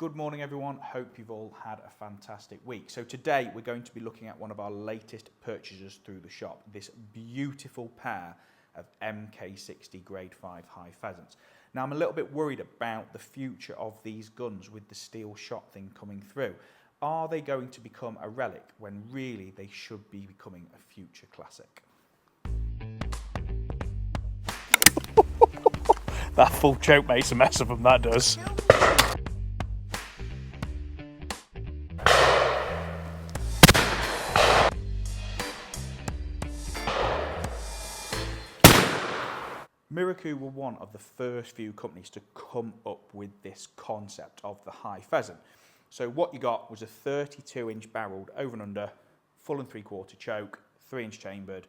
Good morning everyone, hope you've all had a fantastic week. So today we're going to be looking at one of our latest purchases through the shop, this beautiful pair of MK60 grade 5 high pheasants. Now I'm a little bit worried about the future of these guns with the steel shot thing coming through. Are they going to become a relic when really they should be becoming a future classic? That full choke makes a mess of them, that does. Miroku were one of the first few companies to come up with this concept of the high pheasant. So what you got was a 32-inch barreled over and under, full and 3/4 choke, 3-inch chambered,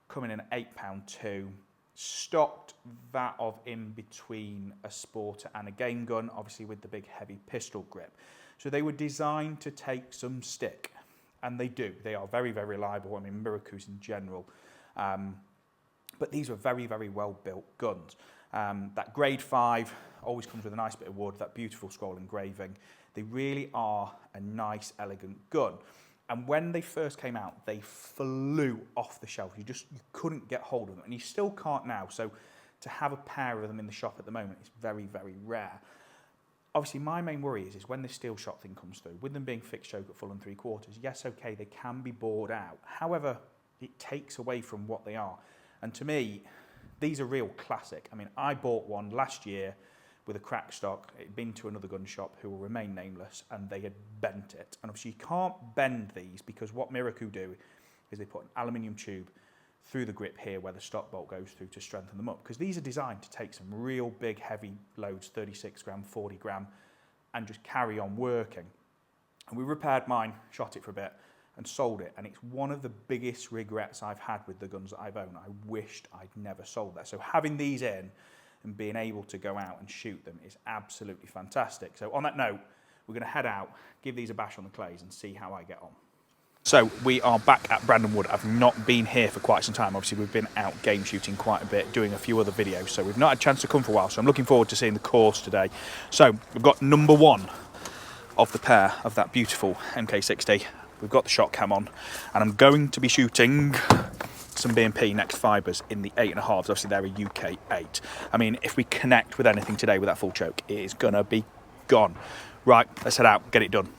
coming in at £8.2. Stocked that of in between a sporter and a game gun, obviously with the big heavy pistol grip. So they were designed to take some stick, and they do. They are very, very reliable. I mean, Miroku's in general. But these were very, very well built guns. That grade 5 always comes with a nice bit of wood, that beautiful scroll engraving. They really are a nice, elegant gun. And when they first came out, they flew off the shelf. You couldn't get hold of them, and you still can't now. So to have a pair of them in the shop at the moment is very, very rare. Obviously, my main worry is when this steel shot thing comes through, with them being fixed choke at full and 3/4, yes, okay, they can be bored out. However, it takes away from what they are. And to me, these are real classic. I mean, I bought one last year with a crack stock. It had been to another gun shop who will remain nameless, and they had bent it. And obviously you can't bend these because what Miroku do is they put an aluminium tube through the grip here where the stock bolt goes through to strengthen them up. Because these are designed to take some real big heavy loads, 36 gram, 40 gram, and just carry on working. And we repaired mine, shot it for a bit, and sold it, and it's one of the biggest regrets I've had with the guns that I've owned. I wished I'd never sold that. So having these in and being able to go out and shoot them is absolutely fantastic. So on that note, we're going to head out, give these a bash on the clays and see how I get on. So we are back at Brandon Wood. I've not been here for quite some time. Obviously we've been out game shooting quite a bit, doing a few other videos, so we've not had a chance to come for a while, so I'm looking forward to seeing the course today. So we've got number one of the pair of that beautiful MK60. We've got the shot cam on, and I'm going to be shooting some B&P next fibres in the 8.5s. Obviously they're a UK 8. I mean, if we connect with anything today with that full choke, it is gonna be gone. Right, let's head out, get it done.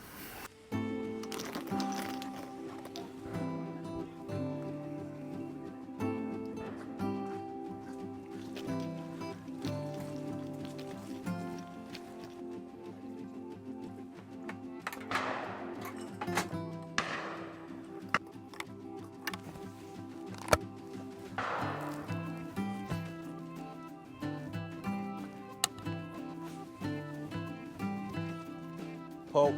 Pull.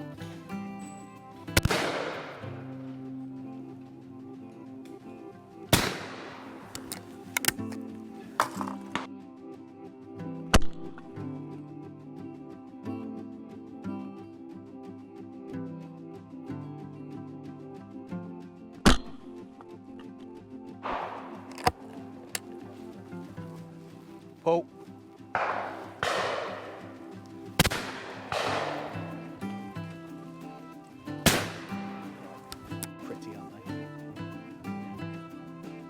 Pull. Pretty, aren't they?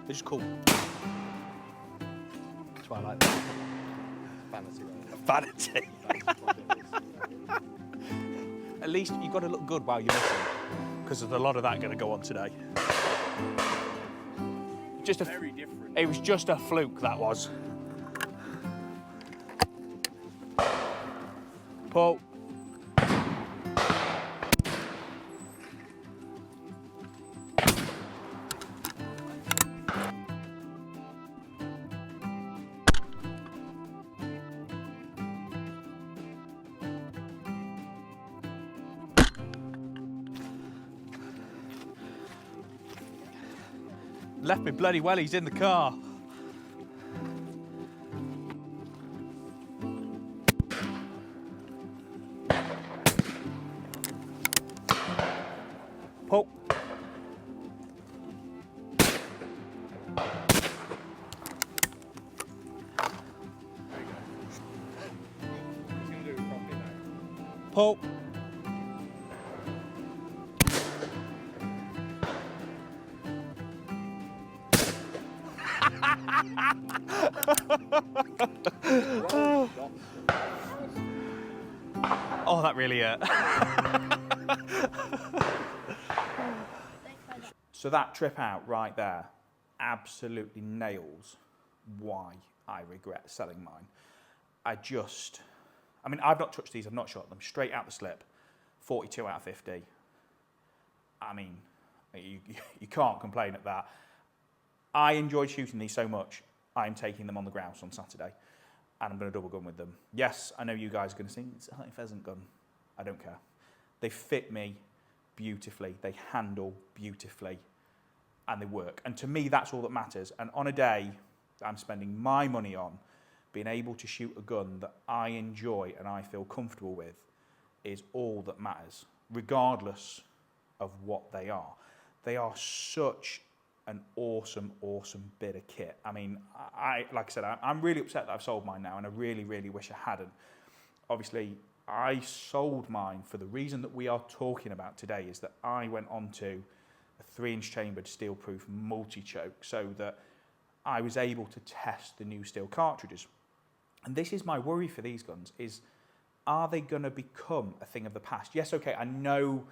They're just cool. That's why I like them. Vanity, right? Vanity. At least you've got to look good while you're missing, because there's a lot of that going to go on today. Just very different. It was just a fluke, that was. Pull. Left me bloody well, he's in the car. Pull. There you go. He's going to do it properly now. Pull. Oh, that really hurt. So that trip out right there absolutely nails why I regret selling mine. I mean, I've not touched these, I've not shot them. Straight out the slip, 42 out of 50. I mean, you can't complain at that. I enjoyed shooting these so much, I'm taking them on the grouse on Saturday, and I'm going to double gun with them. Yes, I know you guys are going to think, it's a hunting pheasant gun. I don't care. They fit me beautifully, they handle beautifully, and they work. And to me, that's all that matters. And on a day that I'm spending my money on, being able to shoot a gun that I enjoy and I feel comfortable with is all that matters, regardless of what they are. They are such an awesome, awesome bit of kit. I mean, like I said, I'm really upset that I've sold mine now, and I really, really wish I hadn't. Obviously, I sold mine for the reason that we are talking about today, is that I went onto a 3-inch chambered steel-proof multi-choke so that I was able to test the new steel cartridges. And this is my worry for these guns, is are they going to become a thing of the past? Yes, okay, I know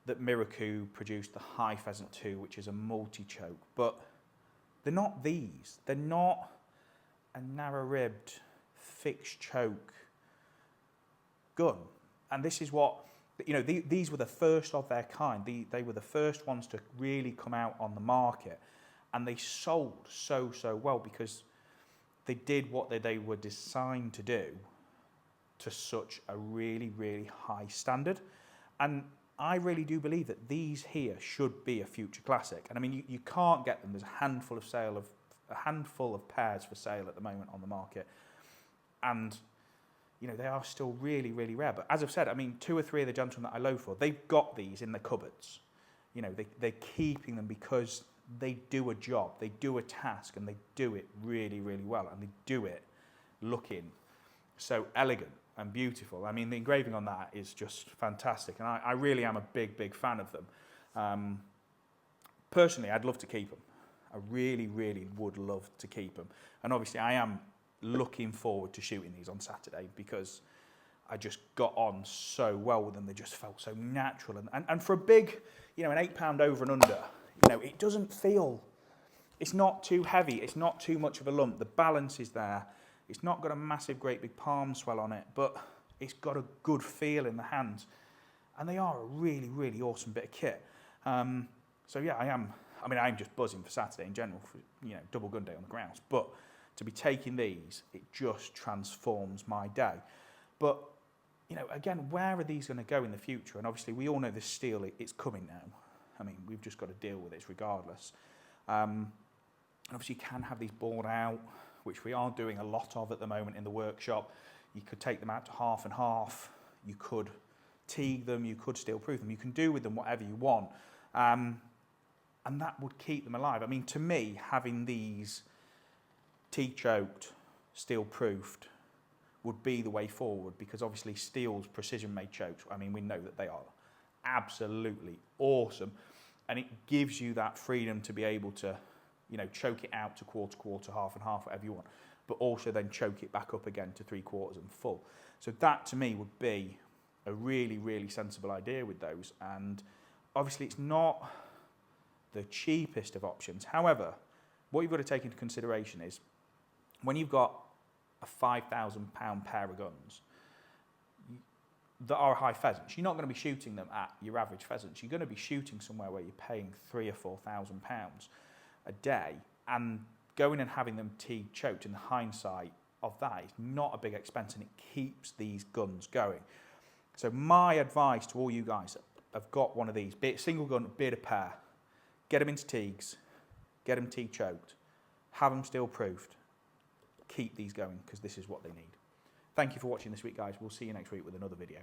that Miroku produced the High Pheasant 2, which is a multi-choke, but they're not these. They're not a narrow-ribbed, fixed choke gun. And this is what, you know, these were the first of their kind. They were the first ones to really come out on the market, and they sold so well because they did what they were designed to do to such a really, really high standard. And I really do believe that these here should be a future classic. And I mean, you can't get them. There's a handful of pairs for sale at the moment on the market. And, you know, they are still really, really rare. But as I've said, I mean, 2 or 3 of the gentlemen that I load for, they've got these in their cupboards. You know, they're keeping them because they do a job, they do a task, and they do it really, really well. And they do it looking so elegant and beautiful. I mean, the engraving on that is just fantastic, and I really am a big, big fan of them. Personally, I'd love to keep them. I really, really would love to keep them. And obviously, I am looking forward to shooting these on Saturday because I just got on so well with them. They just felt so natural. And for a big, you know, an 8 pound over and under, you know, it doesn't feel, it's not too heavy. It's not too much of a lump. The balance is there. It's not got a massive, great big palm swell on it, but it's got a good feel in the hands. And they are a really, really awesome bit of kit. So yeah, I'm just buzzing for Saturday in general, for, you know, double gun day on the grouse. But to be taking these, it just transforms my day. But, you know, again, where are these going to go in the future? And obviously, we all know this steel, it's coming now. I mean, we've just got to deal with it regardless. Obviously, you can have these bored out, which we are doing a lot of at the moment in the workshop. You could take them out to half and half. You could teague them. You could steel proof them. You can do with them whatever you want. And that would keep them alive. I mean, to me, having these T-choked, steel-proofed would be the way forward, because obviously steel's precision-made chokes, I mean, we know that they are absolutely awesome, and it gives you that freedom to be able to, you know, choke it out to quarter, half and half, whatever you want, but also then choke it back up again to 3/4 and full. So that to me would be a really, really sensible idea with those. And obviously it's not the cheapest of options. However, what you've got to take into consideration is when you've got a £5,000 pair of guns that are high pheasants, you're not going to be shooting them at your average pheasants. You're going to be shooting somewhere where you're paying £3,000 or £4,000 a day, and going and having them choked, in the hindsight of that, is not a big expense, and it keeps these guns going. So my advice to all you guys that have got one of these, be it single gun, be it a pair, get them into teagues, get them choked, have them steel proofed, keep these going, because this is what they need. Thank you for watching this week, guys. We'll see you next week with another video.